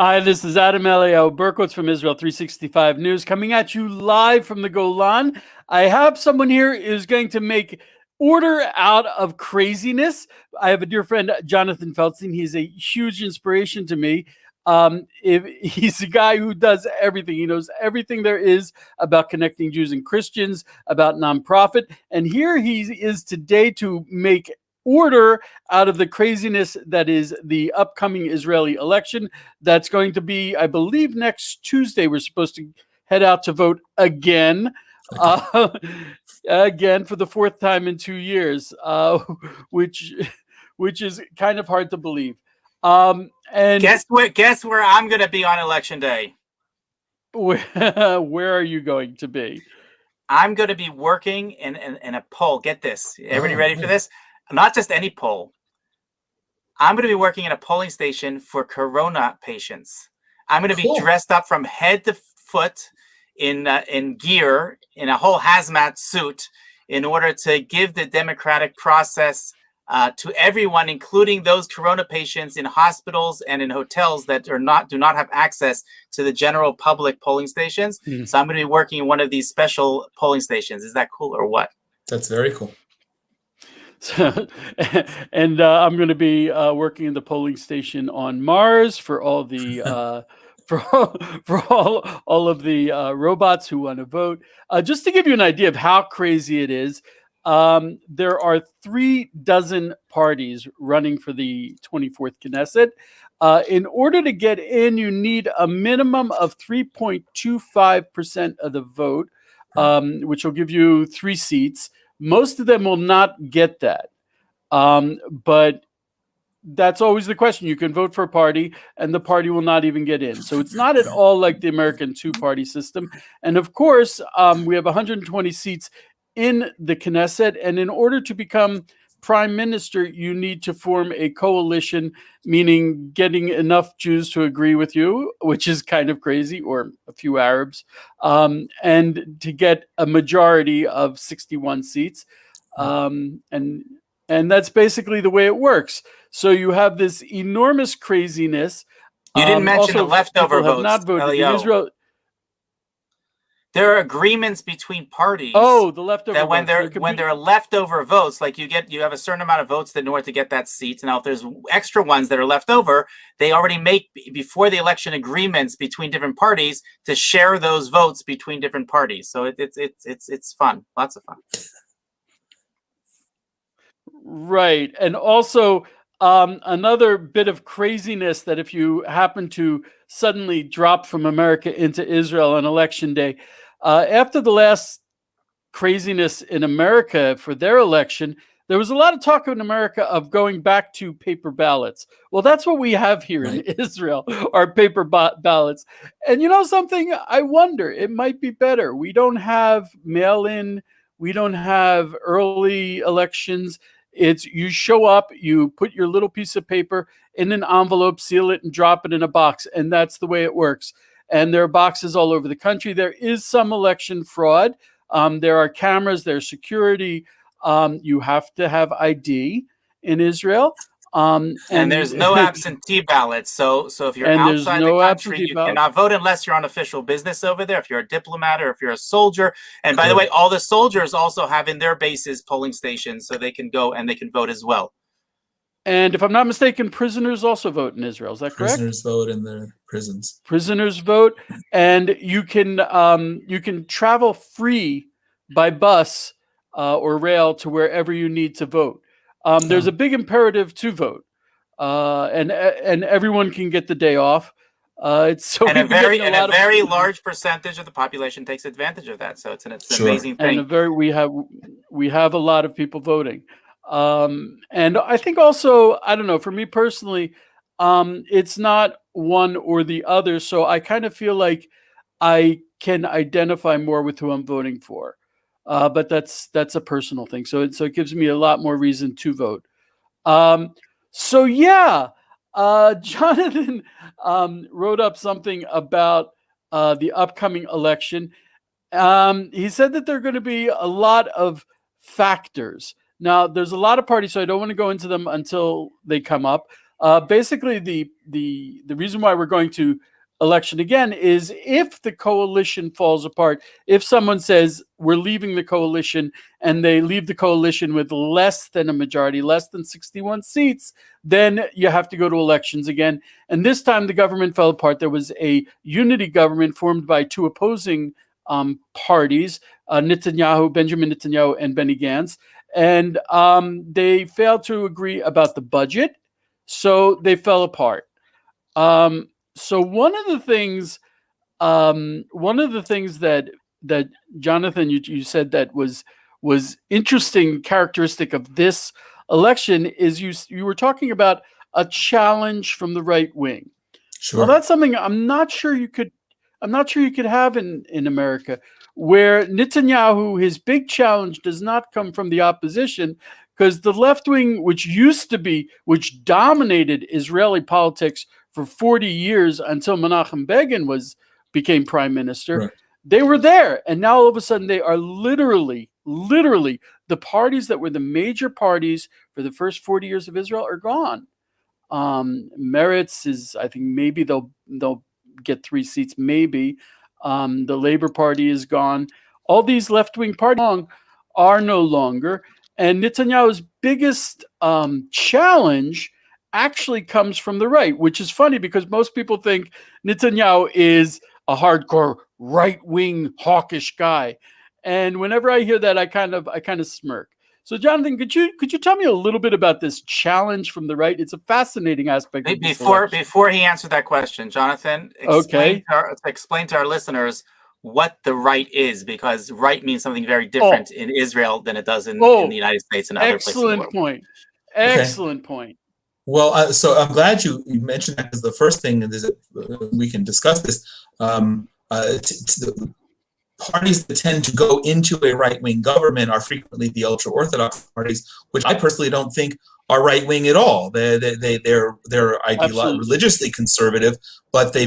Hi, this is Adam Eliyahu Berkowitz from Israel 365 News, coming at you live from the Golan. I have someone here who's going to make order out of craziness. I have a dear friend, Jonathan Feldstein. He's a huge inspiration to me. He's a guy who does everything. He knows everything there is about connecting Jews and Christians, about nonprofit. And here he is today to make order out of the craziness that is the upcoming Israeli election. That's going to be, I believe, next Tuesday. We're supposed to head out to vote again. Again for the fourth time in 2 years, which is kind of hard to believe. And guess where I'm going to be on election day? Where are you going to be? I'm going to be working in a poll. Get this. Everybody ready for this? Not just any poll. I'm going to be working in a polling station for corona patients. I'm going to be dressed up from head to foot in gear, in a whole hazmat suit, in order to give the democratic process to everyone, including those corona patients in hospitals and in hotels that do not have access to the general public polling stations. Mm-hmm. So I'm going to be working in one of these special polling stations. Is that cool or what? That's very cool. So, and I'm going to be working in the polling station on Mars for all the for all of the robots who want to vote. Just to give you an idea of how crazy it is, there are 36 parties running for the 24th Knesset. In order to get in, you need a minimum of 3.25% of the vote, which will give you 3 seats. Most of them will not get that. But that's always the question. You can vote for a party and the party will not even get in. So it's not at all like the American two-party system. And of course, we have 120 seats in the Knesset. And in order to become prime minister, you need to form a coalition, meaning getting enough Jews to agree with you, which is kind of crazy, or a few Arabs, and to get a majority of 61 seats. And that's basically the way it works. So you have this enormous craziness. You didn't mention the leftover votes. Not voted in Israel. There are agreements between parties. Oh, the leftover that when votes. there are leftover votes, like you have a certain amount of votes in order to get that seat. Now, if there's extra ones that are left over, they already make before the election agreements between different parties to share those votes between different parties. So it's fun, lots of fun. Right, and also another bit of craziness that if you happen to suddenly drop from America into Israel on election day, after the last craziness in America for their election, there was a lot of talk in America of going back to paper ballots. Well, that's what we have here in Israel, our paper ballots. And you know something? I wonder, it might be better. We don't have mail-in. We don't have early elections. It's you show up, you put your little piece of paper in an envelope, seal it, and drop it in a box. And that's the way it works. And there are boxes all over the country. There is some election fraud. There are cameras, there's security. You have to have ID in Israel. And there's no absentee ballots. So if you're outside the country, you cannot vote unless you're on official business over there, if you're a diplomat or if you're a soldier. And by the way, all the soldiers also have in their bases polling stations, so they can go and they can vote as well. And if I'm not mistaken, prisoners also vote in Israel. Is that correct? Prisoners vote in their prisons. Prisoners vote, and you can travel free by bus or rail to wherever you need to vote. There's a big imperative to vote, and everyone can get the day off. It's so and a very large percentage of the population takes advantage of that. So it's an amazing thing. And we have a lot of people voting. And I think also, I don't know, for me personally, it's not one or the other. So I kind of feel like I can identify more with who I'm voting for. But that's a personal thing. So it gives me a lot more reason to vote. So yeah, Jonathan wrote up something about the upcoming election. He said that there are going to be a lot of factors. Now, there's a lot of parties, so I don't want to go into them until they come up. Basically, the reason why we're going to election again is if the coalition falls apart, if someone says we're leaving the coalition and they leave the coalition with less than a majority, less than 61 seats, then you have to go to elections again. And this time the government fell apart. There was a unity government formed by two opposing parties, Benjamin Netanyahu and Benny Gantz, and they failed to agree about the budget, so they fell apart. So one of the things that Jonathan, you said that was interesting characteristic of this election is you were talking about a challenge from the right wing. Sure. Well, that's something I'm not sure you could have in America, where Netanyahu, his big challenge does not come from the opposition, because the left wing, which dominated Israeli politics for 40 years until Menachem Begin became prime minister, Right. they were there. And now all of a sudden they are literally the parties that were the major parties for the first 40 years of Israel are gone. Meretz is, I think maybe they'll get 3 seats, maybe. The Labor Party is gone. All these left-wing parties are no longer. And Netanyahu's biggest challenge actually comes from the right, which is funny because most people think Netanyahu is a hardcore right-wing hawkish guy. And whenever I hear that, I kind of smirk. So, Jonathan, could you tell me a little bit about this challenge from the right? It's a fascinating aspect of this election. Before he answered that question, Jonathan, explain to our listeners what the right is, because right means something very different in Israel than it does in the United States and other places in the world. Excellent point. Well, so I'm glad you mentioned that, because the first thing is we can discuss this. The parties that tend to go into a right-wing government are frequently the ultra-Orthodox parties, which I personally don't think are right-wing at all. They're religiously conservative, but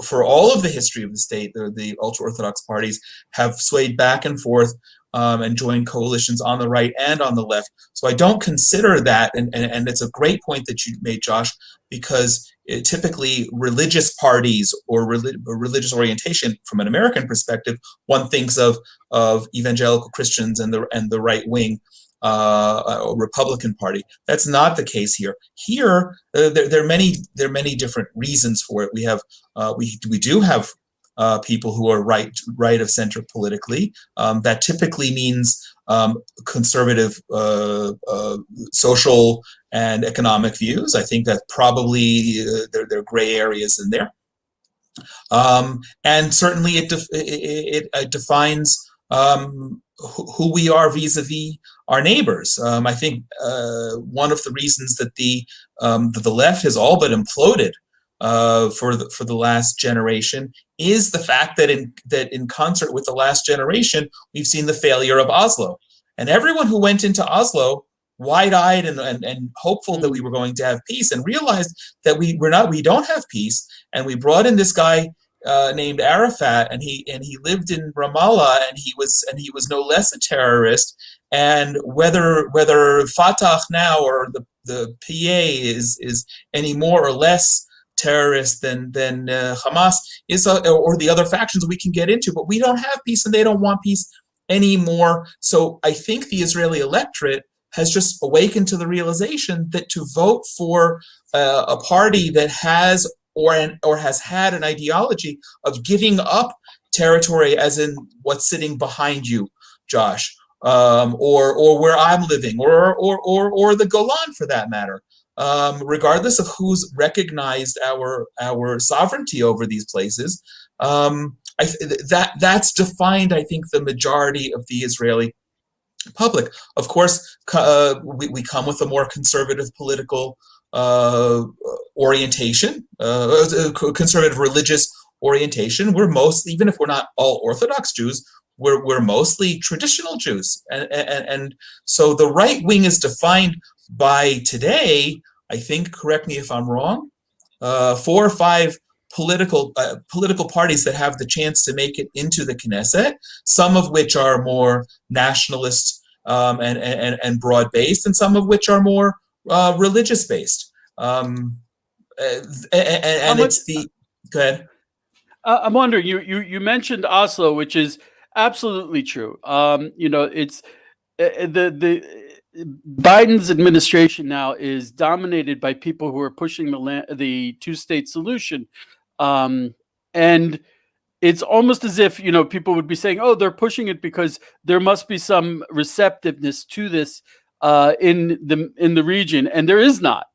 for all of the history of the state, the ultra-Orthodox parties have swayed back and forth and joined coalitions on the right and on the left. So I don't consider that, and it's a great point that you made, Josh, because typically religious parties or religious orientation, from an American perspective, one thinks of evangelical Christians and the right wing Republican Party. That's not the case here. Here, there are many different reasons for it. We do have people who are right of center politically. That typically means conservative social and economic views. I think that probably there are gray areas in there. And certainly it defines who we are vis-a-vis our neighbors. I think one of the reasons that the left has all but imploded for the last generation is the fact that in concert with the last generation, we've seen the failure of Oslo. And everyone who went into Oslo wide-eyed and hopeful that we were going to have peace, and realized that we don't have peace. And we brought in this guy named Arafat, and he lived in Ramallah, and he was no less a terrorist. And whether Fatah now or the PA is any more or less terrorist than Hamas is, or the other factions we can get into, but we don't have peace, and they don't want peace anymore. So I think the Israeli electorate has just awakened to the realization that to vote for a party that has or has had an ideology of giving up territory, as in what's sitting behind you, Josh, or where I'm living, or the Golan for that matter, regardless of who's recognized our sovereignty over these places, that's defined, I think, the majority of the Israeli public. Of course, we come with a more conservative political orientation, conservative religious orientation. We're mostly, even if we're not all Orthodox Jews, we're mostly traditional Jews, and so the right wing is defined by today, I think, correct me if I'm wrong, 4 or 5 political parties that have the chance to make it into the Knesset, some of which are more nationalist and broad-based, and some of which are more religious-based. And it's the go ahead. I'm wondering. You mentioned Oslo, which is absolutely true. It's the Biden's administration now is dominated by people who are pushing the two-state solution, and it's almost as if people would be saying, "Oh, they're pushing it because there must be some receptiveness to this in the region," and there is not.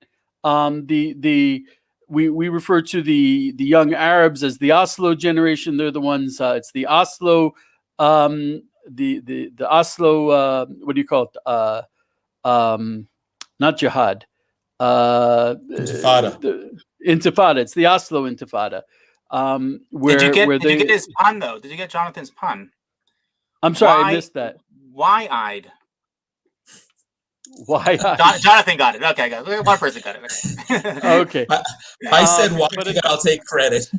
We refer to the young Arabs as the Oslo generation. They're the ones. It's the Oslo, the Oslo. What do you call it? Not jihad. Intifada. Intifada. It's the Oslo Intifada. Did you get his pun though? Did you get Jonathan's pun? I'm sorry, I missed that. Why-eyed. Why-eyed. Jonathan got it. Okay, one person got it. Okay. I said why. I'll take credit.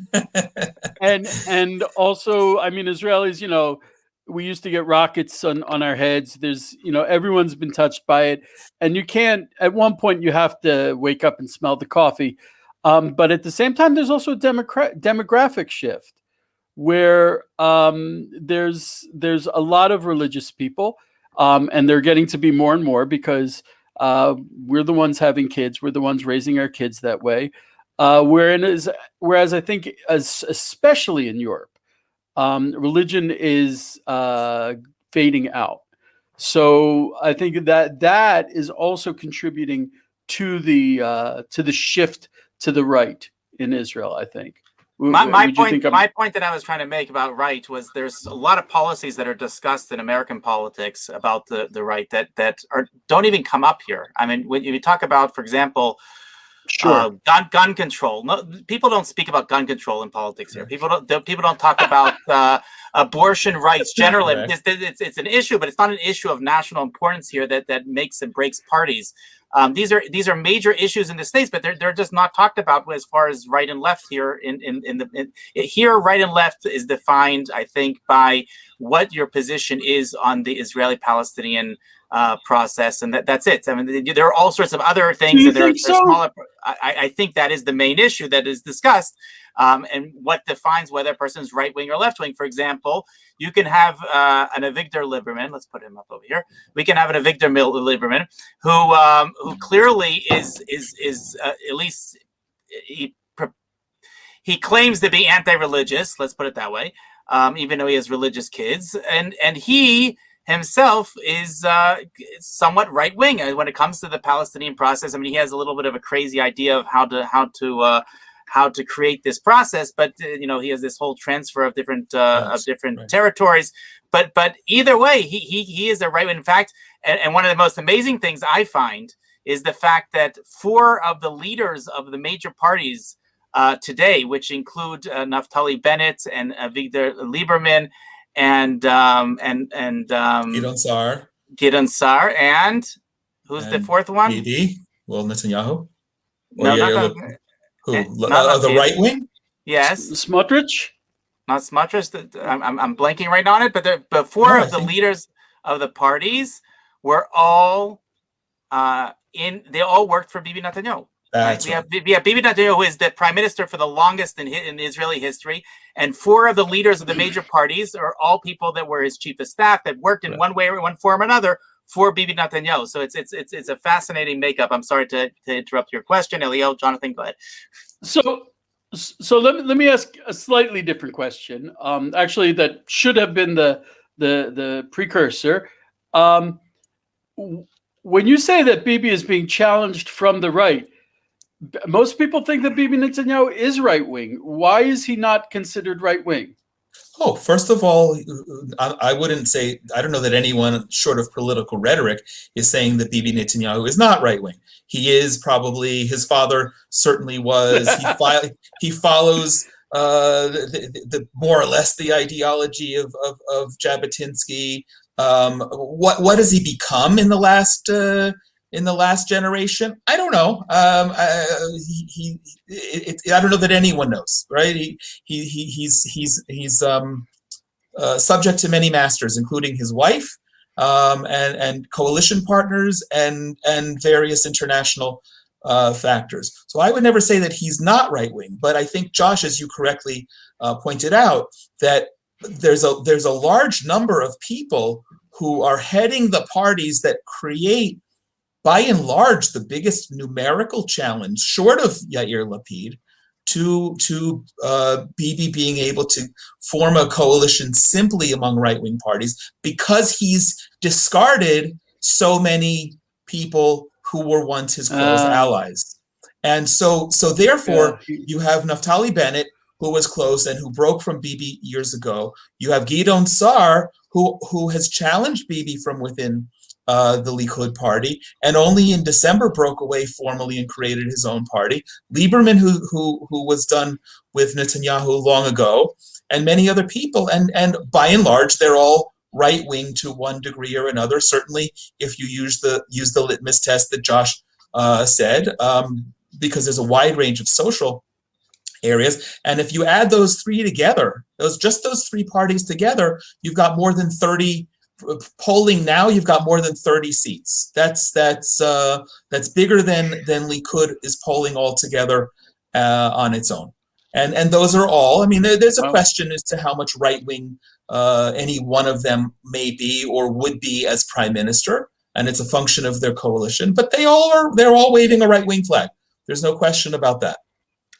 and also, I mean, Israelis. We used to get rockets on our heads. There's, everyone's been touched by it, and you can't. At one point, you have to wake up and smell the coffee. But at the same time, there's also a demographic shift where there's a lot of religious people, and they're getting to be more and more because we're the ones having kids. We're the ones raising our kids that way. Whereas I think, especially in Europe, religion is fading out. So I think that is also contributing to the shift to the right in Israel, I think. My point that I was trying to make about right was there's a lot of policies that are discussed in American politics about the right that don't even come up here. I mean, when you talk about, for example, gun control. No, people don't speak about gun control in politics here. People don't talk about abortion rights generally. It's an issue, but it's not an issue of national importance here that makes and breaks parties. These are major issues in the States, but they're just not talked about as far as right and left here. Here, right and left is defined, I think, by what your position is on the Israeli-Palestinian process, and that's it. I mean, there are all sorts of other things, and there are smaller. I think that is the main issue that is discussed, and what defines whether a person is right wing or left wing. For example, you can have an Avigdor Lieberman. Let's put him up over here. We can have an Avigdor Lieberman who clearly is at least he claims to be anti-religious. Let's put it that way. Even though he has religious kids, and he himself is somewhat right wing when it comes to the Palestinian process. I mean, he has a little bit of a crazy idea of how to create this process, but he has this whole transfer of different territories. But either way, he is a right wing. In fact, and one of the most amazing things I find is the fact that 4 of the leaders of the major parties today, which include Naftali Bennett and Avigdor Lieberman and Gideon Sa'ar, and who's the 4th one? Bibi. Well, Netanyahu. The right wing? Yes. Smotrich? Not Smotrich. I'm blanking right on it, but 4 of the leaders of the parties were all they all worked for Bibi Netanyahu. We have Bibi Netanyahu, who is the prime minister for the longest in Israeli history, and 4 of the leaders of the major parties are all people that were his chief of staff that worked in one way or one form or another for Bibi Netanyahu. So it's a fascinating makeup. I'm sorry to interrupt your question, Elio. Jonathan, go ahead. So let me ask a slightly different question. Actually, that should have been the precursor. When you say that Bibi is being challenged from the right, most people think that Bibi Netanyahu is right-wing. Why is he not considered right-wing? Oh, first of all, I wouldn't say, I don't know that anyone short of political rhetoric is saying that Bibi Netanyahu is not right-wing. He is probably, his father certainly was. He follows the more or less the ideology of Jabotinsky. What has he become in the last generation? I don't know. I don't know that anyone knows, right? He's subject to many masters, including his wife, and coalition partners, and various international factors. So I would never say that he's not right-wing, but I think, Josh, as you correctly pointed out, that there's a large number of people who are heading the parties that create, by and large, the biggest numerical challenge, short of Yair Lapid, to Bibi being able to form a coalition simply among right-wing parties, because he's discarded so many people who were once his close allies. And so therefore, you have Naftali Bennett, who was close and who broke from Bibi years ago. You have Gideon Sa'ar, who has challenged Bibi from within the Likud party, and only in December broke away formally and created his own party. Lieberman, who was done with Netanyahu long ago, and many other people. And by and large, they're all right-wing to one degree or another. Certainly, if you use the litmus test that Josh said, because there's a wide range of social areas. And if you add those three together, those three parties together, you've got more than 30. Polling now, you've got more than 30 seats. That's bigger than Likud is polling altogether on its own. And those are all. I mean, there's a question as to how much right wing any one of them may be or would be as prime minister, and it's a function of their coalition. But they're all waving a right wing flag. There's no question about that.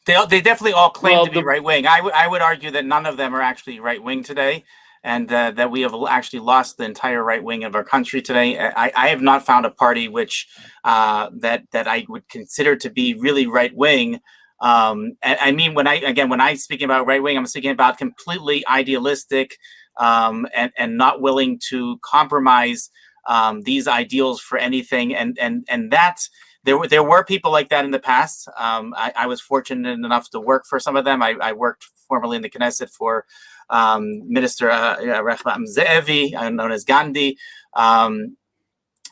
They definitely all claim to be right wing. I would argue that none of them are actually right wing today, and that we have actually lost the entire right wing of our country today. I have not found a party which that I would consider to be really right wing. I mean, when I speaking about right wing, I'm speaking about completely idealistic and not willing to compromise these ideals for anything. And that there were people like that in the past. I was fortunate enough to work for some of them. I worked formerly in the Knesset for Minister Rehbam Ze'evi, known as Gandhi, Hashem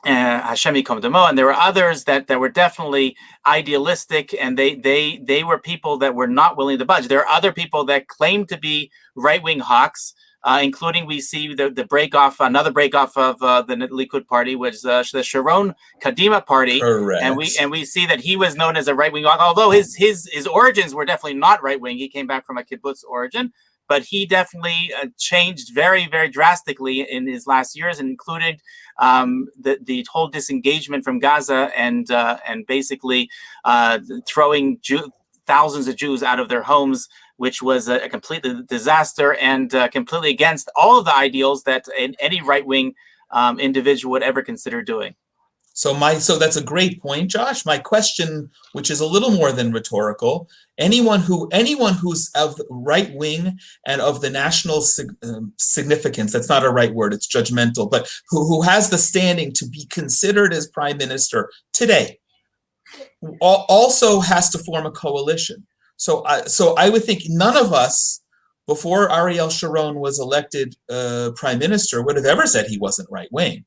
Yikom Damo, and there were others that were definitely idealistic, and they were people that were not willing to budge. There are other people that claim to be right-wing hawks, including we see the another break off of the Likud party, which is the Sharon Kadima party. Correct. And we see that he was known as a right-wing hawk, although his origins were definitely not right-wing. He came back from a kibbutz origin. But he definitely changed very, very drastically in his last years, and included the whole disengagement from Gaza and basically throwing thousands of Jews out of their homes, which was a complete disaster and completely against all of the ideals that any right-wing individual would ever consider doing. So that's a great point, Josh. My question, which is a little more than rhetorical, anyone who's of right wing and of the national significance, that's not a right word, it's judgmental, but who has the standing to be considered as prime minister today, also has to form a coalition. So I would think none of us, before Ariel Sharon was elected prime minister, would have ever said he wasn't right wing.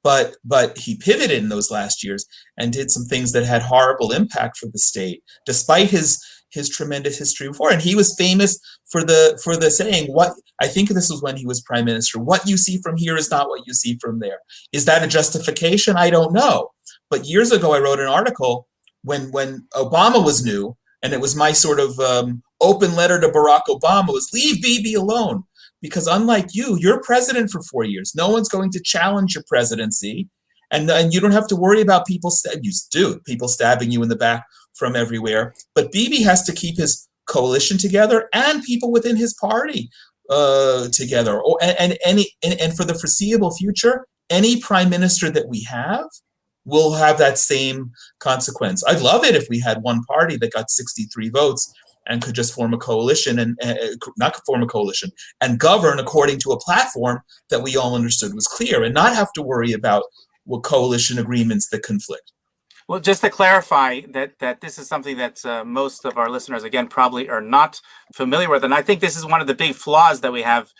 But he pivoted in those last years and did some things that had horrible impact for the state, despite his tremendous history before. And he was famous for the saying, what I think this was when he was prime minister, what you see from here is not what you see from there. Is that a justification? I don't know. But years ago, I wrote an article when Obama was new, and it was my sort of open letter to Barack Obama, was leave Bibi alone. Because unlike you're president for 4 years. No one's going to challenge your presidency, and you don't have to worry about people stabbing you in the back from everywhere. But Bibi has to keep his coalition together and people within his party together. And for the foreseeable future, any prime minister that we have will have that same consequence. I'd love it if we had one party that got 63 votes and could just form a coalition and govern according to a platform that we all understood was clear, and not have to worry about what coalition agreements that conflict. Well, just to clarify that this is something that most of our listeners, again, probably are not familiar with, and I think this is one of the big flaws that we have.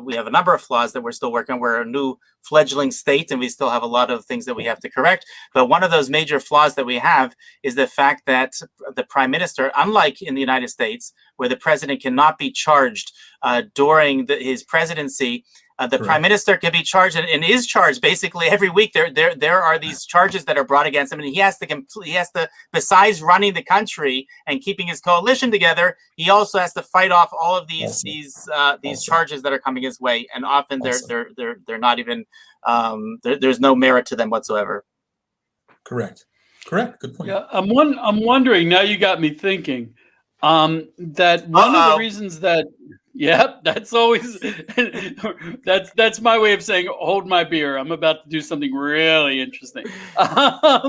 We have a number of flaws that we're still working on. We're a new fledgling state, and we still have a lot of things that we have to correct. But one of those major flaws that we have is the fact that the prime minister, unlike in the United States, where the president cannot be charged during his presidency The prime minister can be charged and is charged basically every week. There are these charges that are brought against him, and he has to, besides running the country and keeping his coalition together, he also has to fight off all of these charges that are coming his way, and often they're not even there's no merit to them whatsoever. Correct. Good point. Yeah, I'm wondering, now you got me thinking, that one of the reasons that, that's always, that's my way of saying, hold my beer, I'm about to do something really interesting. I'm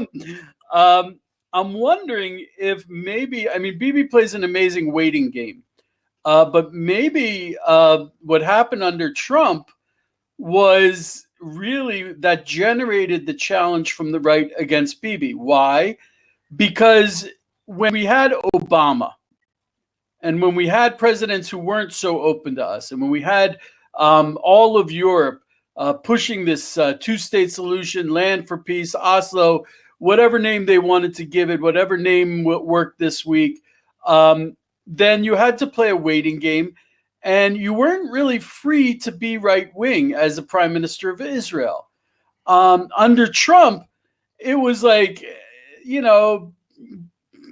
wondering if maybe, I mean, Bibi plays an amazing waiting game, but maybe what happened under Trump was really that generated the challenge from the right against Bibi. Why? Because when we had Obama, and when we had presidents who weren't so open to us, and when we had all of Europe pushing this two-state solution, land for peace, Oslo, whatever name they wanted to give it, whatever name worked this week, then you had to play a waiting game, and you weren't really free to be right-wing as the prime minister of Israel. Under Trump, it was like, you know,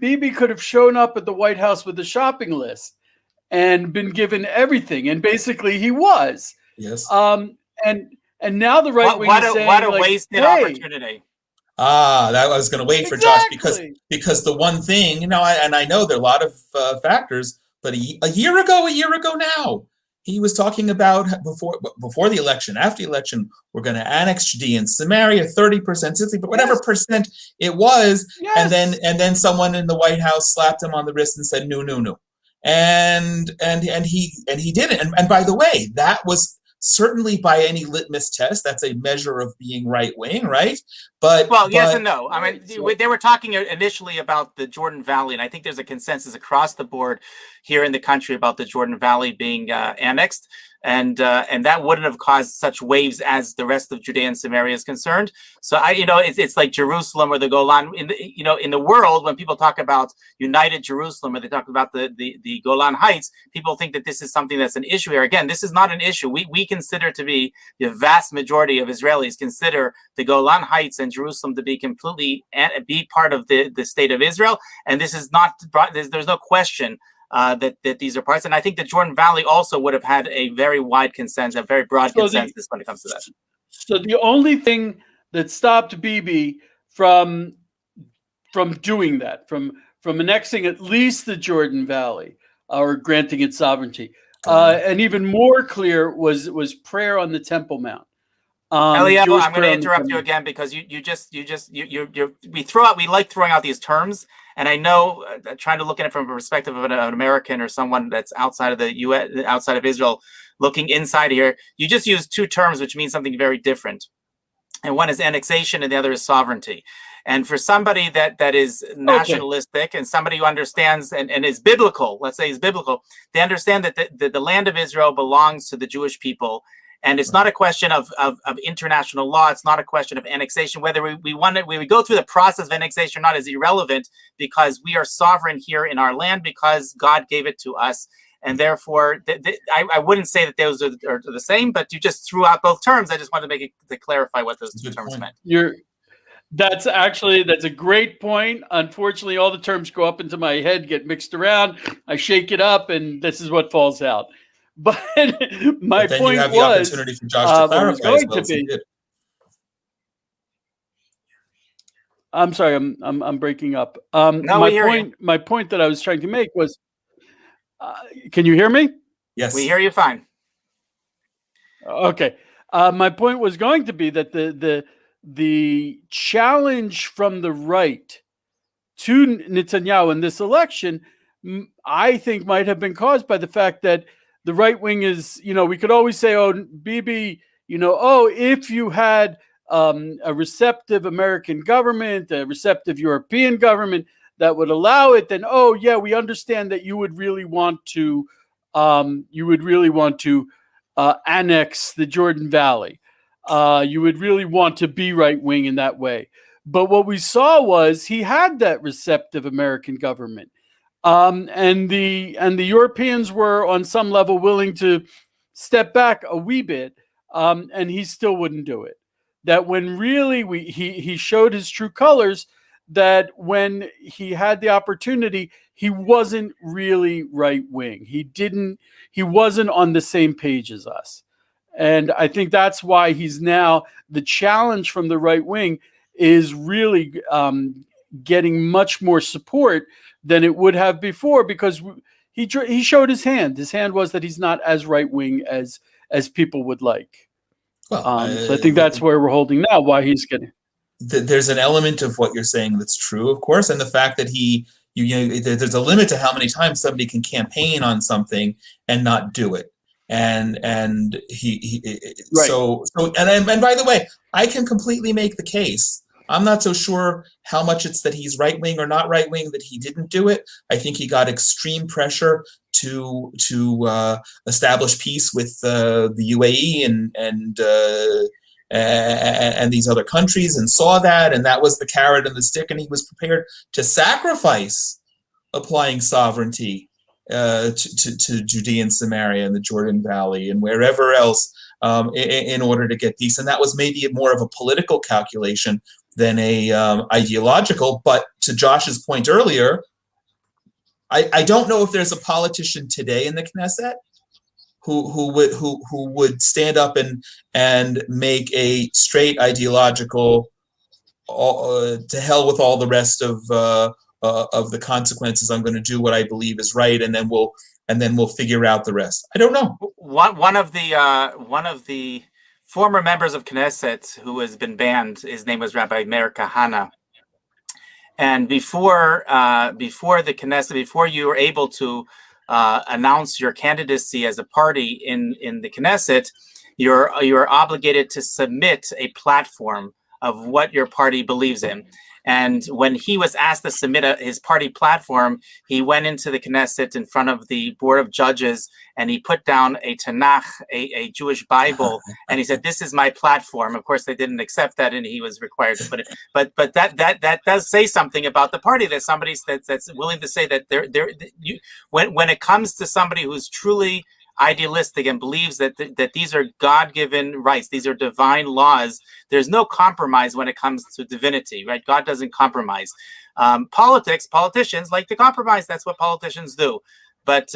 Bibi could have shown up at the White House with a shopping list and been given everything, and basically he was. Yes. And now the right wing is saying, what a wasted opportunity. That I was going to wait for Josh because the one thing, you know, and I know there are a lot of factors, but a year ago now, he was talking about before the election, after the election, we're going to annex Judea and Samaria, 30%, 60%, whatever percent it was, and then someone in the White House slapped him on the wrist and said, no, and he did it. And by the way, that was certainly by any litmus test, that's a measure of being right wing, right? Yes and no. I mean, they were talking initially about the Jordan Valley, and I think there's a consensus across the board here in the country about the Jordan Valley being annexed, and that wouldn't have caused such waves as the rest of Judea and Samaria is concerned. So it's like Jerusalem or the Golan in the world. When people talk about united Jerusalem or they talk about the Golan Heights, people think that this is something that's an issue here. Again, this is not an issue. We consider to be the vast majority of Israelis consider the Golan Heights and Jerusalem to be completely be part of the state of Israel, and this is not. There's no question that these are parts, and I think the Jordan Valley also would have had a very wide consensus, a very broad consensus when it comes to that. So the only thing that stopped Bibi from doing that, from annexing at least the Jordan Valley or granting it sovereignty, and even more clear was prayer on the Temple Mount. Eliyahu, I'm going to interrupt you again because we like throwing out these terms, and I know trying to look at it from a perspective of an American or someone that's outside of the U.S., outside of Israel, looking inside here, you just use two terms which mean something very different, and one is annexation and the other is sovereignty. And for somebody that is nationalistic and somebody who understands and is biblical, let's say is biblical, they understand that the land of Israel belongs to the Jewish people. And it's not a question of international law. It's not a question of annexation. Whether we go through the process of annexation or not is irrelevant, because we are sovereign here in our land because God gave it to us. And therefore, I wouldn't say that those are the same, but you just threw out both terms. I just wanted to to clarify what those two terms meant. That's a great point. Unfortunately, all the terms go up into my head, get mixed around. I shake it up, and this is what falls out. But my point you have the opportunity for Josh to clarify. I'm sorry, I'm breaking up. My point that I was trying to make was, can you hear me? Yes, we hear you fine. Okay, my point was going to be that the challenge from the right to Netanyahu in this election, I think, might have been caused by the fact that the right wing is, we could always say, oh, Bibi, if you had a receptive American government, a receptive European government that would allow it, then, oh, yeah, we understand that you would really want to annex the Jordan Valley. You would really want to be right wing in that way. But what we saw was he had that receptive American government. And the Europeans were on some level willing to step back a wee bit and he still wouldn't do it. That when really he showed his true colors, that when he had the opportunity, he wasn't really right wing. He wasn't on the same page as us. And I think that's why he's now the challenge from the right wing is really getting much more support than it would have before, because he showed his hand. His hand was that he's not as right wing as people would like. Well, So I think that's where we're holding now. Why he's getting. There's an element of what you're saying that's true, of course, and the fact that there's a limit to how many times somebody can campaign on something and not do it. And he Right. so and by the way, I can completely make the case. I'm not so sure how much it's that he's right wing or not right wing that he didn't do it. I think he got extreme pressure to establish peace with the UAE and these other countries, and saw that, and that was the carrot and the stick, and he was prepared to sacrifice applying sovereignty to Judea and Samaria and the Jordan Valley and wherever else in order to get peace. And that was maybe more of a political calculation than a ideological. But to Josh's point earlier, I don't know if there's a politician today in the Knesset who would stand up and make a straight ideological to hell with all the rest of the consequences. I'm going to do what I believe is right, and then we'll figure out the rest. I don't know. One of the former members of Knesset who has been banned, his name was Rabbi Meir Kahana. And before the Knesset, before you were able to announce your candidacy as a party in the Knesset, you're obligated to submit a platform of what your party believes in. And when he was asked to submit his party platform, he went into the Knesset in front of the Board of Judges, and he put down a Tanakh, a Jewish Bible, and he said, "This is my platform." Of course, they didn't accept that, and he was required to put it. But that does say something about the party. That somebody that's willing to say that when it comes to somebody who's truly idealistic and believes that these are God-given rights, these are divine laws, there's no compromise when it comes to divinity, right? God doesn't compromise. Politicians like to compromise. That's what politicians do. But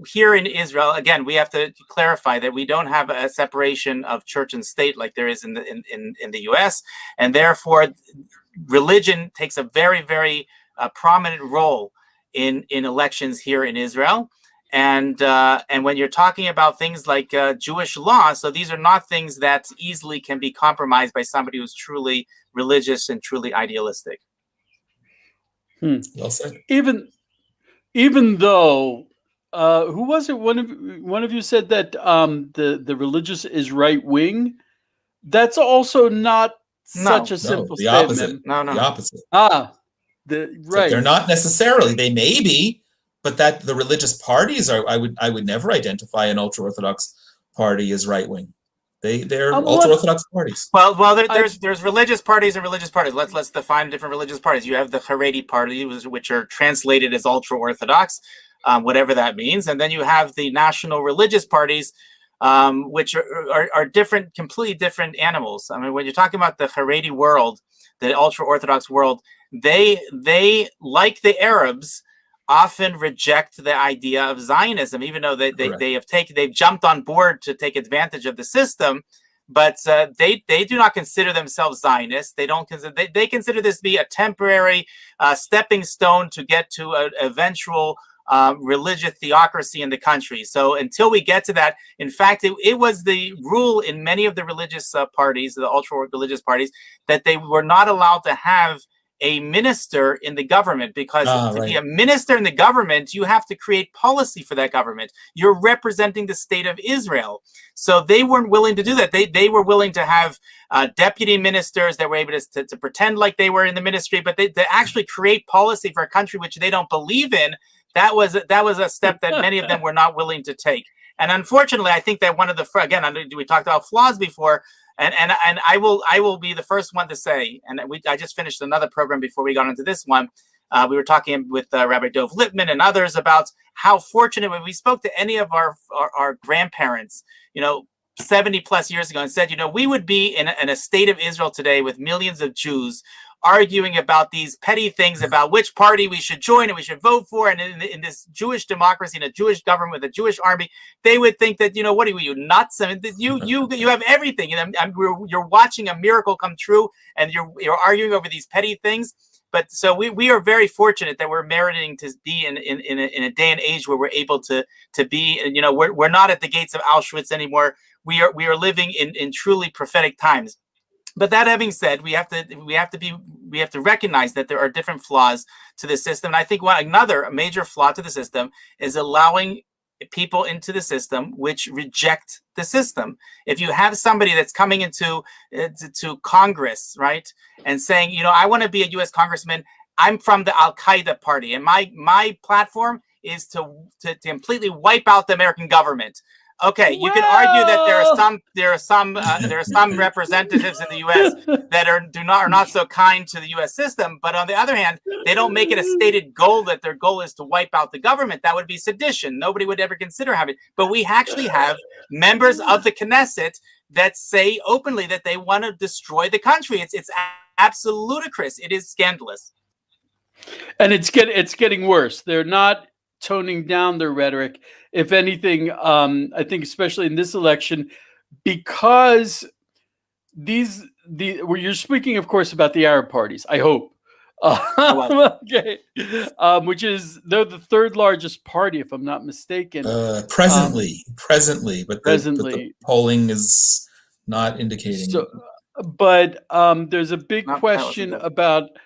here in Israel, again, we have to clarify that we don't have a separation of church and state like there is in the U.S., and therefore religion takes a very, very prominent role in elections here in Israel. And when you're talking about things like Jewish law, so these are not things that easily can be compromised by somebody who's truly religious and truly idealistic. Well said. Even though, who was it? One of you said that the religious is right wing. That's also not such a simple the statement. opposite. No. The opposite. Right. So they're not necessarily. They may be. But that the religious parties are, I would never identify an ultra-Orthodox party as right wing. They're ultra-Orthodox parties. Well, there's religious parties and religious parties. Let's define different religious parties. You have the Haredi party, which are translated as ultra-Orthodox, whatever that means, and then you have the national religious parties, which are different, completely different animals. I mean, when you're talking about the Haredi world, the ultra-Orthodox world, they like the Arabs, often reject the idea of Zionism, even though they've jumped on board to take advantage of the system, but they do not consider themselves Zionists. They consider this to be a temporary stepping stone to get to an eventual religious theocracy in the country. So until we get to that, in fact, it was the rule in many of the religious parties, the ultra-religious parties, that they were not allowed to have a minister in the government, because to be a minister in the government, you have to create policy for that government. You're representing the state of Israel. So they weren't willing to do that. They were willing to have deputy ministers that were able to pretend like they were in the ministry, but they actually create policy for a country which they don't believe in. That was a step that many of them were not willing to take. And unfortunately, I think that one of the, again, we talked about flaws before, and I will be the first one to say, and I just finished another program before we got into this one. We were talking with Rabbi Dov Lippman and others about how fortunate, when we spoke to any of our grandparents, 70 plus years ago and said, we would be in a state of Israel today with millions of Jews arguing about these petty things about which party we should join and we should vote for. And in this Jewish democracy, in a Jewish government with a Jewish army, they would think that, what are you, nuts? I mean, you have everything. You're watching a miracle come true, and you're arguing over these petty things. But so we are very fortunate that we're meriting to be in a day and age where we're able to be, we're not at the gates of Auschwitz anymore. We are living in truly prophetic times. But that having said, we have to recognize that there are different flaws to the system. And I think another major flaw to the system is allowing people into the system which reject the system. If you have somebody that's coming into to Congress, right, and saying, I want to be a U.S. congressman, I'm from the Al Qaeda party, and my platform is to completely wipe out the American government. Okay, you can argue that there are some representatives in the U.S. that are not so kind to the U.S. system, but on the other hand, they don't make it a stated goal that their goal is to wipe out the government. That would be sedition. Nobody would ever consider having. But we actually have members of the Knesset that say openly that they want to destroy the country. It's absolutely ludicrous. It is scandalous. And it's getting worse. They're not toning down their rhetoric. If anything, I think especially in this election, because you're speaking, of course, about the Arab parties, I hope. Okay. They're the third largest party, if I'm not mistaken. Presently, but the polling is not indicating. So, but there's a big question about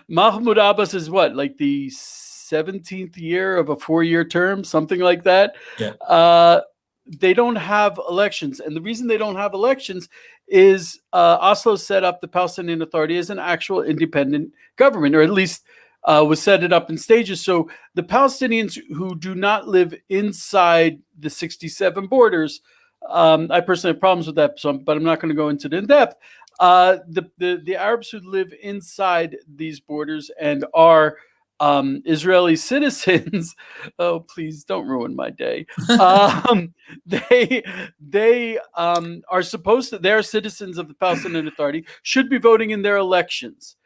Mahmoud Abbas is what, like the 17th year of a 4-year term, something like that. Yeah. They don't have elections, and the reason they don't have elections is Oslo set up the Palestinian Authority as an actual independent government, or at least was set it up in stages. So the Palestinians who do not live inside the 67 borders, I personally have problems with that, but I'm not going to go into it in depth. The Arabs who live inside these borders and are Israeli citizens, oh, please don't ruin my day. They are supposed to, they're citizens of the Palestinian Authority, should be voting in their elections.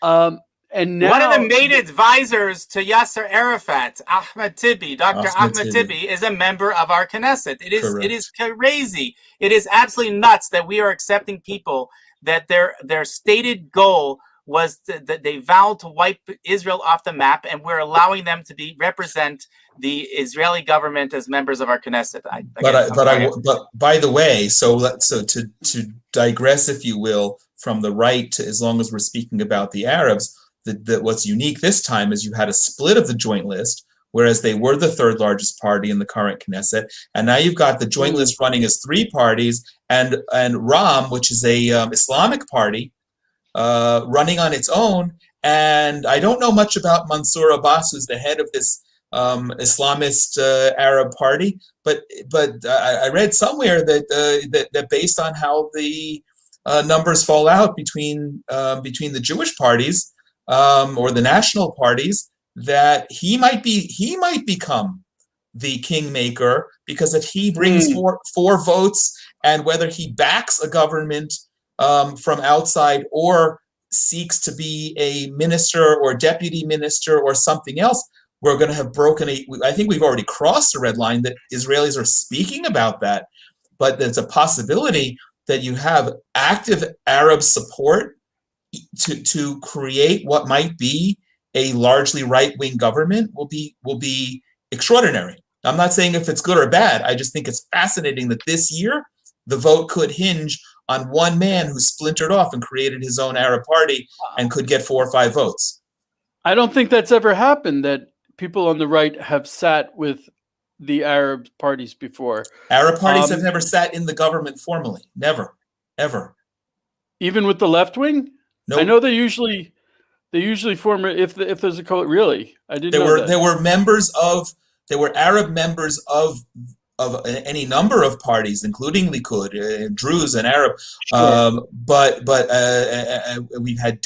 And now, one of the main advisors to Yasser Arafat, Ahmed Tibi, Dr. Ahmed Tibi, is a member of our Knesset. It is crazy. It is absolutely nuts that we are accepting people that their stated goal was that they vowed to wipe Israel off the map, and we're allowing them to represent the Israeli government as members of our Knesset. But by the way, so to digress, if you will, from the right to, as long as we're speaking about the Arabs, that what's unique this time is you had a split of the joint list, whereas they were the third largest party in the current Knesset, and now you've got the joint list running as 3 parties, and Ram, which is a Islamic party, running on its own. And I don't know much about Mansour Abbas, who's the head of this Islamist Arab party, but I read somewhere that based on how the numbers fall out between the Jewish parties or the national parties, that he might become the kingmaker, because if he brings four votes, and whether he backs a government from outside or seeks to be a minister or deputy minister or something else, we're going to have I think we've already crossed the red line that Israelis are speaking about that, but there's a possibility that you have active Arab support to create what might be a largely right-wing government will be extraordinary. I'm not saying if it's good or bad. I just think it's fascinating that this year the vote could hinge on one man who splintered off and created his own Arab party and could get 4 or 5 votes. I don't think that's ever happened, that people on the right have sat with the Arab parties before. Arab parties have never sat in the government formally. Never, ever. Even with the left wing? No. Nope. I know they usually form if there's a code. Really, I didn't know that. There were Arab members of any number of parties, including Likud, Druze and Arab. Sure. But we've had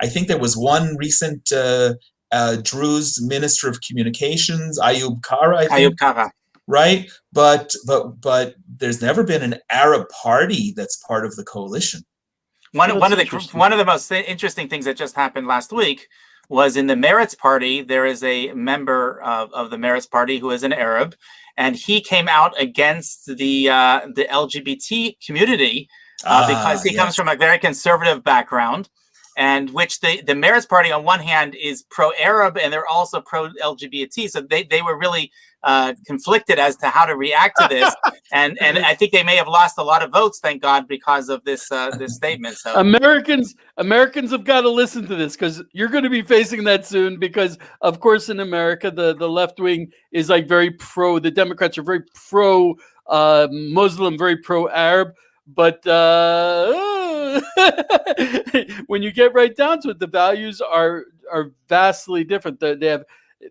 I think there was one recent Drew's Minister of Communications, Ayub Kara, I think. Ayub Kara. Right, but there's never been an Arab party that's part of the coalition. One of the most interesting things that just happened last week was in the Meretz party. There is a member of the Meretz party who is an Arab, and he came out against the LGBT community because he comes from a very conservative background, and which the Meretz party on one hand is pro-Arab and they're also pro-LGBT. So they were really conflicted as to how to react to this, and I think they may have lost a lot of votes, thank God, because of this this statement. So Americans have got to listen to this, because you're going to be facing that soon. Because of course in America the left wing is like very pro. The Democrats are very pro Muslim, very pro Arab, but when you get right down to it, the values are vastly different.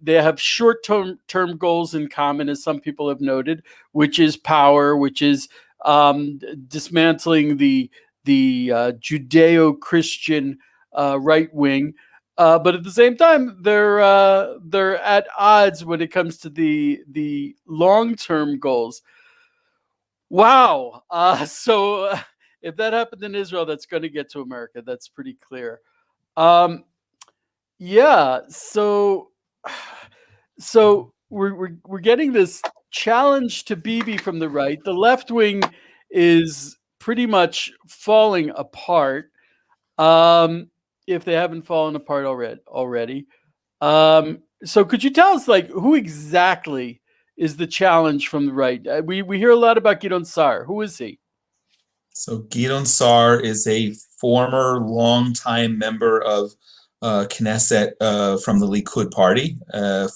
They have short-term goals in common, as some people have noted, which is power, which is dismantling the Judeo-Christian right wing. But at the same time, they're at odds when it comes to the long-term goals. Wow. So if that happened in Israel, that's going to get to America. That's pretty clear. Yeah. So we're getting this challenge to Bibi from the right. The left wing is pretty much falling apart, if they haven't fallen apart already. So could you tell us, like, who exactly is the challenge from the right? We hear a lot about Gideon Sa'ar. Who is he? So Gideon Sa'ar is a former longtime member of Knesset from the Likud party,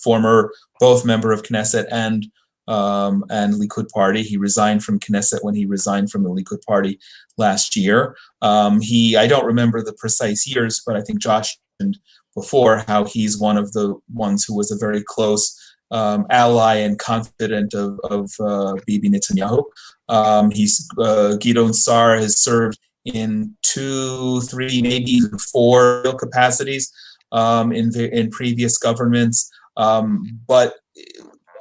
former both member of Knesset and Likud party. He resigned from Knesset when he resigned from the Likud party last year. I don't remember the precise years, but I think Josh mentioned before how he's one of the ones who was a very close ally and confidant of Bibi Netanyahu. Gideon Sa'ar has served in 2, 3, maybe even 4 real capacities in previous governments. But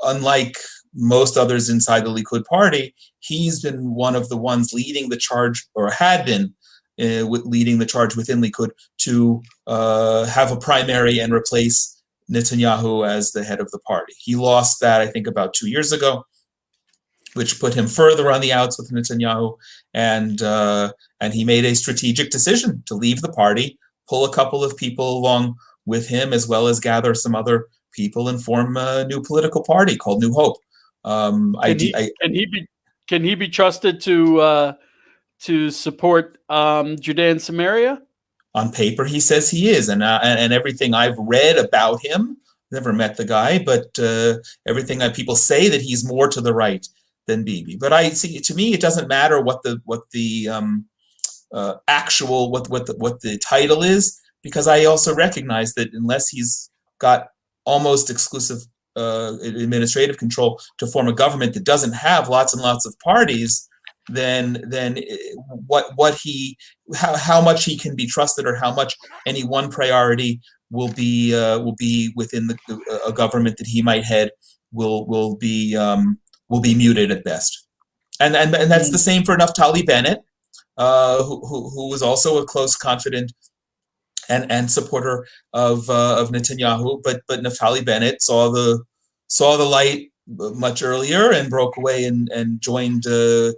unlike most others inside the Likud party, he's been one of the ones leading the charge, or had been leading the charge within Likud to have a primary and replace Netanyahu as the head of the party. He lost that, I think, about 2 years ago, which put him further on the outs with Netanyahu, and he made a strategic decision to leave the party, pull a couple of people along with him, as well as gather some other people and form a new political party called New Hope. Can he be trusted to support Judea and Samaria? On paper, he says he is, and everything I've read about him, never met the guy, but everything that people say that he's more to the right than Bibi. But I see, to me, it doesn't matter what the title is, because I also recognize that unless he's got almost exclusive administrative control to form a government that doesn't have lots and lots of parties, then how much he can be trusted, or how much any one priority will be within a government that he might head will be muted at best. And that's the same for Naftali Bennett, who was also a close confidant and supporter of Netanyahu, but Naftali Bennett saw the light much earlier and broke away and joined so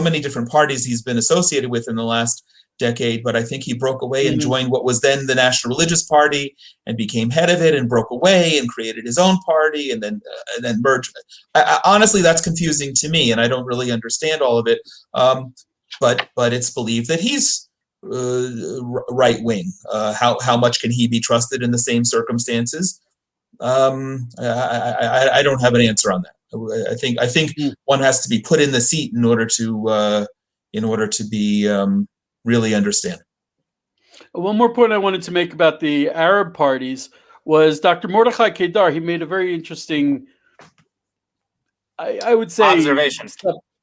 many different parties he's been associated with in the last decade, but I think he broke away and joined what was then the National Religious Party and became head of it, and broke away and created his own party, and then merged. Honestly, that's confusing to me, and I don't really understand all of it. But it's believed that he's right wing. How much can he be trusted in the same circumstances? I don't have an answer on that. I think one has to be put in the seat in order to be really understand. One more point I wanted to make about the Arab parties was Dr. Mordechai Kedar. He made a very interesting, I would say,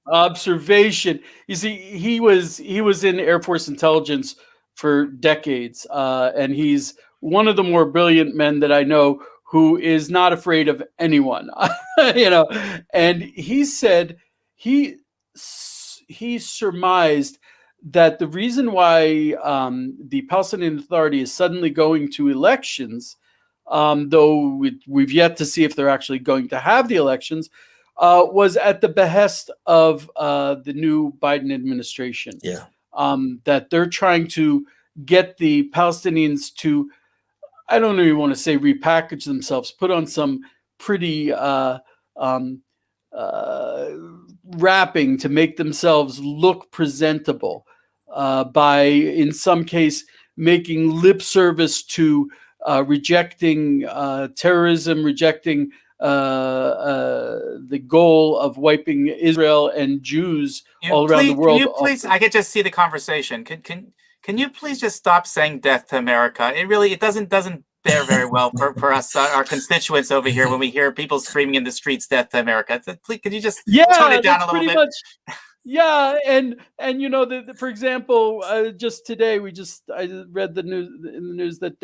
observation. You see, he was in Air Force intelligence for decades, and he's one of the more brilliant men that I know, who is not afraid of anyone. And he said he surmised that the reason why the Palestinian Authority is suddenly going to elections, though we've yet to see if they're actually going to have the elections, was at the behest of the new Biden administration. Yeah. That they're trying to get the Palestinians to, I don't even want to say repackage themselves, put on some pretty wrapping to make themselves look presentable, by, in some case, making lip service to rejecting terrorism, rejecting the goal of wiping Israel and Jews all around the world. Can you please? I could just see the conversation. Can you please just stop saying "death to America"? It doesn't bear very well for us, our constituents over here, when we hear people screaming in the streets "death to America." Please, could you just tone it down a little bit? Yeah, and for example, just today I read in the news that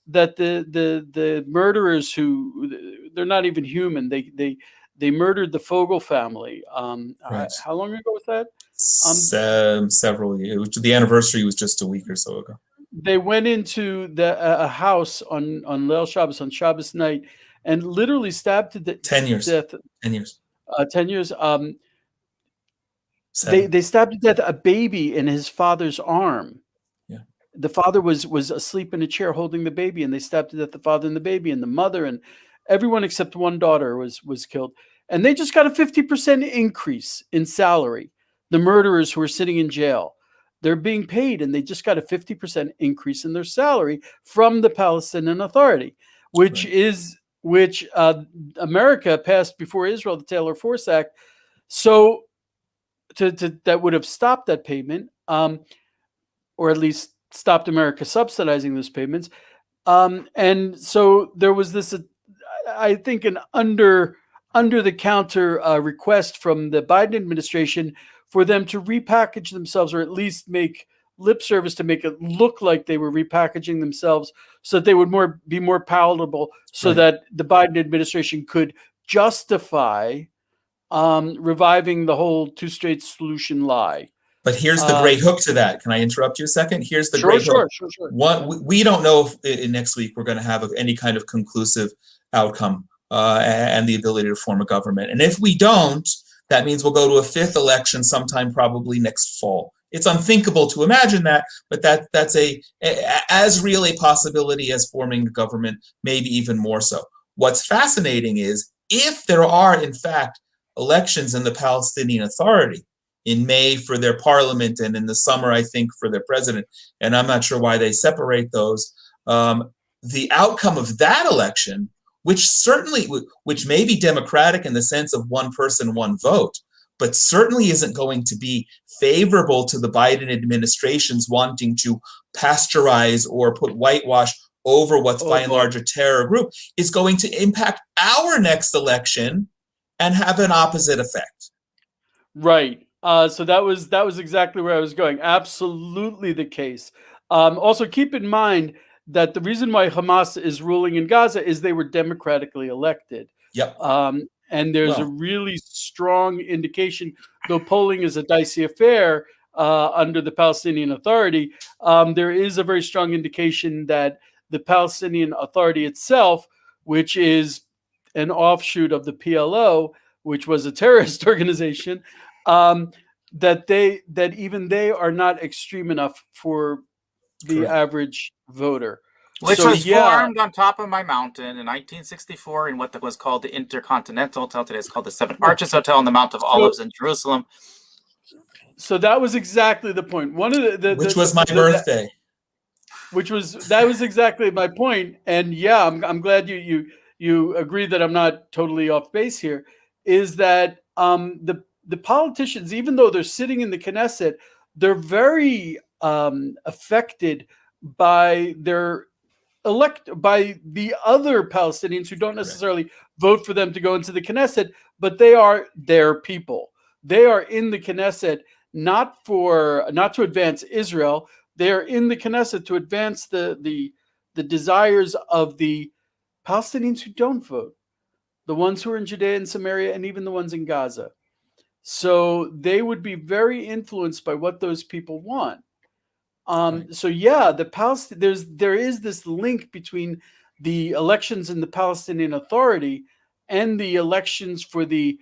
the murderers, who they're not even human, they murdered the Fogel family. Right. How long ago was that? Several years. The anniversary was just a week or so ago. They went into a house on Leil Shabbos, on Shabbos night, and literally stabbed to death. 10 years. 10 years. 10 years. They stabbed to death a baby in his father's arm. Yeah. The father was asleep in a chair holding the baby, and they stabbed to death the father and the baby and the mother, and everyone except one daughter was killed. And they just got a 50% increase in salary. The murderers who are sitting in jail, they're being paid, and they just got a 50% increase in their salary from the Palestinian Authority, which America passed before Israel, the Taylor Force Act. So that would have stopped that payment, or at least stopped America subsidizing those payments. And so there was this, I think, an under the counter request from the Biden administration for them to repackage themselves, or at least make lip service to make it look like they were repackaging themselves, so that they would be more palatable, so that the Biden administration could justify reviving the whole two-state solution lie. But here's the great hook to that. Can I interrupt you a second? Here's the great hook. Sure. We don't know if next week we're going to have any kind of conclusive outcome and the ability to form a government. And if we don't, that means we'll go to a fifth election sometime probably next fall. It's unthinkable to imagine that, but that's as real a possibility as forming a government, maybe even more so. What's fascinating is, if there are, in fact, elections in the Palestinian Authority in May for their parliament, and in the summer, I think, for their president, and I'm not sure why they separate those, the outcome of that election, which may be democratic in the sense of one person, one vote, but certainly isn't going to be favorable to the Biden administration's wanting to pasteurize or put whitewash over what's by and large a terror group, is going to impact our next election and have an opposite effect. Right. So that was exactly where I was going. Absolutely the case. Also, keep in mind that the reason why Hamas is ruling in Gaza is they were democratically elected. Yep. And there's a really strong indication, though polling is a dicey affair under the Palestinian Authority, there is a very strong indication that the Palestinian Authority itself, which is an offshoot of the PLO, which was a terrorist organization, that even they are not extreme enough for the average voter. Which was formed on top of my mountain in 1964 in what was called the Intercontinental Hotel. Today it's called the Seven Arches Hotel on the Mount of Olives in Jerusalem. So that was exactly the point. One of which was my birthday. That was exactly my point. And yeah, I'm glad you agree that I'm not totally off base here. Is that the politicians, even though they're sitting in the Knesset, they're very affected by by the other Palestinians who don't necessarily vote for them to go into the Knesset, but they are their people. They are in the Knesset not to advance Israel. They are in the Knesset to advance the the desires of the Palestinians who don't vote, the ones who are in Judea and Samaria, and even the ones in Gaza. So they would be very influenced by what those people want. So yeah, there is this link between the elections in the Palestinian Authority and the elections for the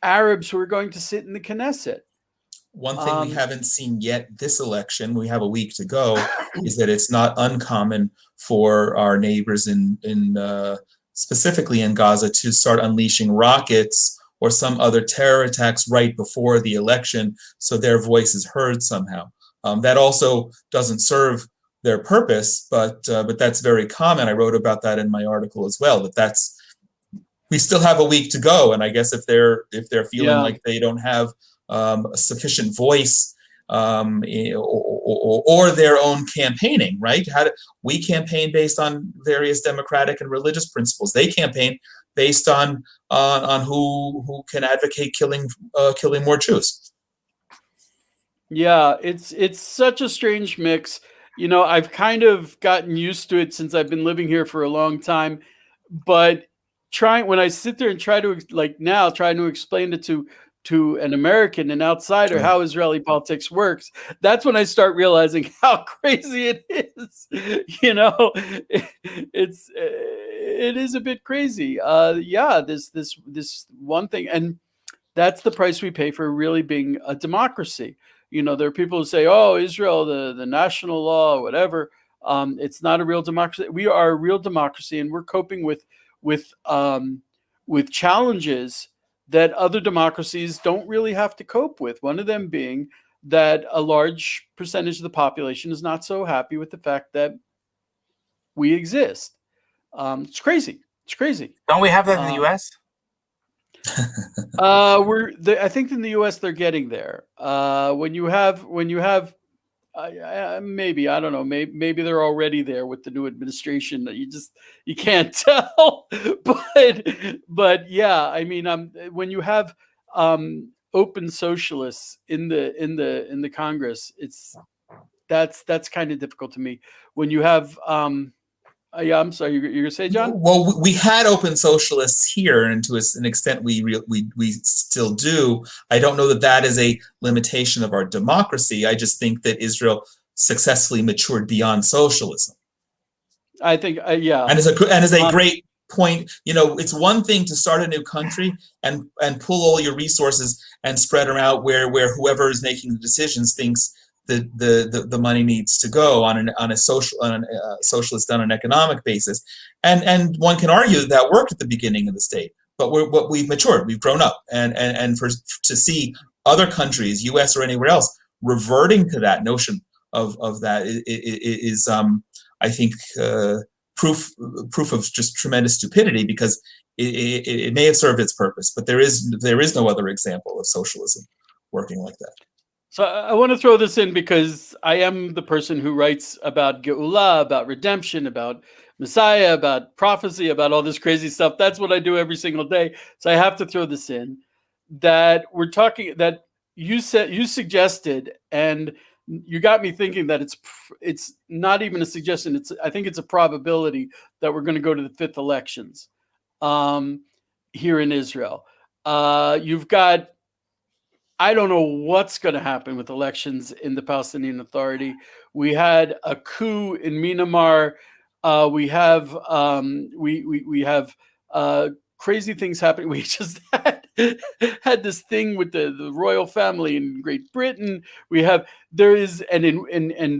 Arabs who are going to sit in the Knesset. One thing we haven't seen yet this election, we have a week to go, is that it's not uncommon for our neighbors in specifically in Gaza to start unleashing rockets or some other terror attacks right before the election, so their voice is heard somehow. That also doesn't serve their purpose, but that's very common. I wrote about that in my article as well. We still have a week to go, and I guess if they're feeling like they don't have a sufficient voice or their own campaigning, right? We campaign based on various democratic and religious principles. They campaign based on who can advocate killing more Jews. Yeah, it's such a strange mix. You know, I've kind of gotten used to it since I've been living here for a long time, but when I sit there and try to explain it to an American, an outsider, how Israeli politics works, that's when I start realizing how crazy it is. You know, it is a bit crazy. This one thing, and that's the price we pay for really being a democracy. You know, there are people who say, "Oh, Israel, the national law, whatever." It's not a real democracy. We are a real democracy, and we're coping with challenges that other democracies don't really have to cope with. One of them being that a large percentage of the population is not so happy with the fact that we exist. It's crazy. It's crazy. Don't we have that in the U.S.? I think in the U.S. they're getting there. When you have maybe, I don't know, maybe they're already there with the new administration. You can't tell. but yeah, I mean, when you have open socialists in the Congress, that's kind of difficult to me. When you have yeah, I'm sorry, you're gonna say, John? Well, we had open socialists here, and to an extent we still do. I don't know that is a limitation of our democracy. I just think that Israel successfully matured beyond socialism. I think, yeah. And is a great point. You know, it's one thing to start a new country and pull all your resources and spread them out where whoever is making the decisions thinks the money needs to go on a socialist, on an economic basis, and one can argue that worked at the beginning of the state, but we've matured, we've grown up, and to see other countries, U.S. or anywhere else, reverting to that notion of that is I think proof of just tremendous stupidity, because it may have served its purpose, but there is no other example of socialism working like that. So I want to throw this in because I am the person who writes about Geulah, about redemption, about Messiah, about prophecy, about all this crazy stuff. That's what I do every single day. So I have to throw this in, that you suggested, and you got me thinking that it's not even a suggestion. I think it's a probability that we're going to go to the fifth elections here in Israel. You've got, I don't know what's going to happen with elections in the Palestinian Authority. We had a coup in Myanmar. We have crazy things happening. We just had this thing with the royal family in Great Britain. And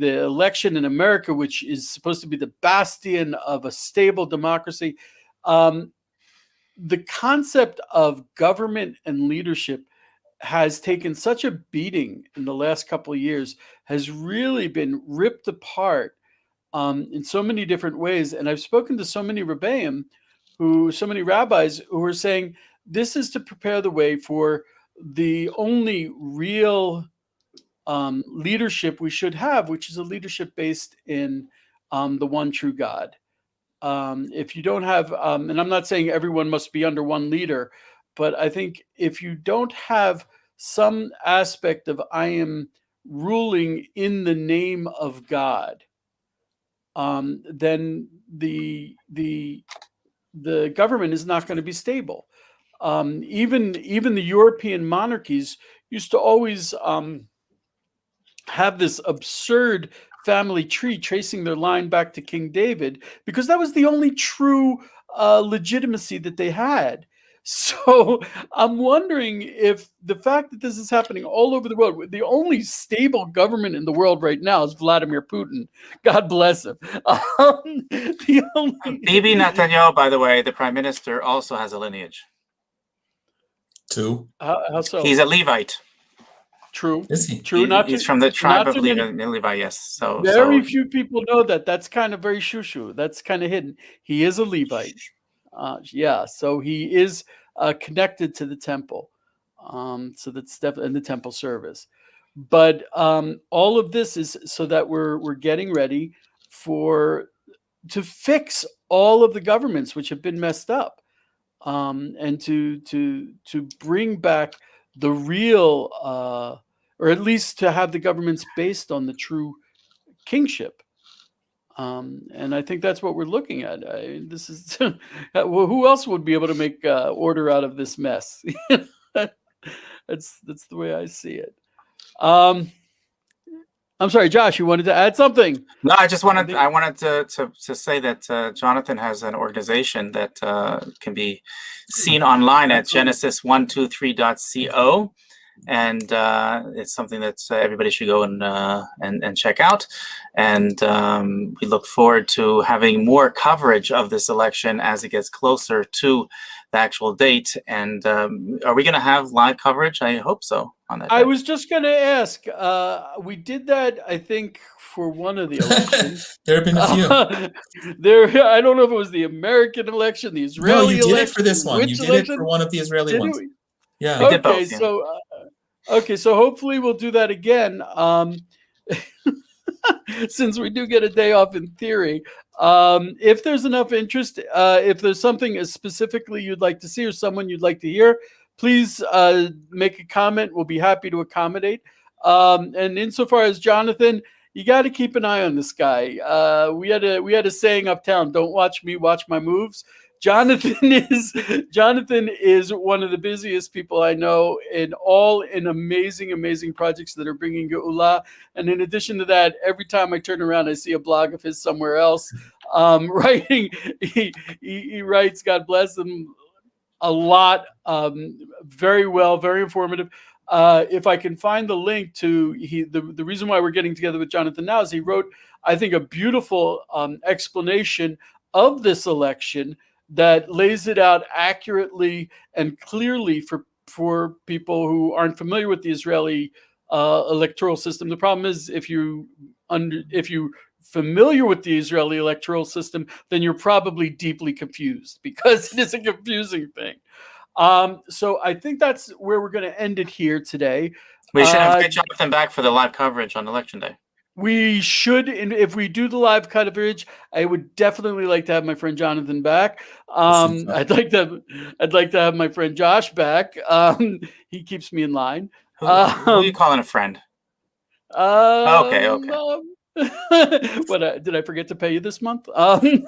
the election in America, which is supposed to be the bastion of a stable democracy. The concept of government and leadership has taken such a beating in the last couple of years, has really been ripped apart in so many different ways. And I've spoken to so many rabbis who are saying this is to prepare the way for the only real leadership we should have, which is a leadership based in the one true God. If you don't have, and I'm not saying everyone must be under one leader, but I think if you don't have some aspect of I am ruling in the name of God, then the government is not going to be stable. Even the European monarchies used to always have this absurd family tree tracing their line back to King David, because that was the only true legitimacy that they had. So I'm wondering if the fact that this is happening all over the world, the only stable government in the world right now is Vladimir Putin. God bless him. Bibi Netanyahu, by the way, the prime minister, also has a lineage. Two. How so? He's a Levite. True. Is he? True. He's from the tribe of Levi. Yes. So very few people know that. That's kind of very shushu. That's kind of hidden. He is a Levite. Yeah. So he is connected to the temple. So that's definitely in the temple service. But all of this is so that we're getting ready to fix all of the governments which have been messed up, and to bring back the real, or at least to have the governments based on the true kingship. And I think that's what we're looking at. This is well, who else would be able to make order out of this mess? That's the way I see it. I'm sorry, Josh, you wanted to add something? No, I wanted to say that Jonathan has an organization that can be seen online at genesis123.co, and it's something that everybody should go and check out. And we look forward to having more coverage of this election as it gets closer to the actual date. And are we going to have live coverage? I hope so. On that I was just going to ask. We did that, I think, for one of the elections. There have been a few. I don't know if it was the American election, the Israeli election. No, you did it for this one. You did it for one of the Israeli ones. Yeah. Okay, both, yeah. So hopefully we'll do that again. Since we do get a day off in theory, if there's enough interest, if there's something specifically you'd like to see or someone you'd like to hear, please make a comment. We'll be happy to accommodate. And insofar as Jonathan, you got to keep an eye on this guy. We had a saying uptown: "Don't watch me, watch my moves." Jonathan is one of the busiest people I know in amazing projects that are bringing Geula. And in addition to that, every time I turn around, I see a blog of his somewhere else writing. He writes, God bless him, a lot, very well, very informative. If I can find the link to the reason why we're getting together with Jonathan now is he wrote, I think, a beautiful explanation of this election that lays it out accurately and clearly for people who aren't familiar with the Israeli electoral system. The problem is if you familiar with the Israeli electoral system, then you're probably deeply confused because it is a confusing thing. So I think that's where we're going to end it here today. We should have Jonathan back for the live coverage on Election Day. We should, and if we do the live coverage, I would definitely like to have my friend Jonathan back. I'd like to have my friend Josh back. He keeps me in line. Who are you calling a friend? Okay. Did I forget to pay you this month? Okay.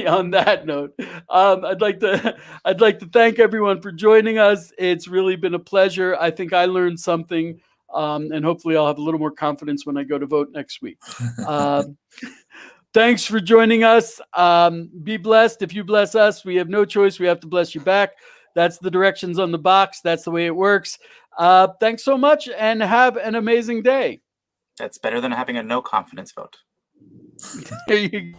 On that note, I'd like to thank everyone for joining us. It's really been a pleasure. I think I learned something, and hopefully I'll have a little more confidence when I go to vote next week. Thanks for joining us. Be blessed. If you bless us, we have no choice. We have to bless you back. That's the directions on the box. That's the way it works. Thanks so much, and have an amazing day. That's better than having a no confidence vote. There you go.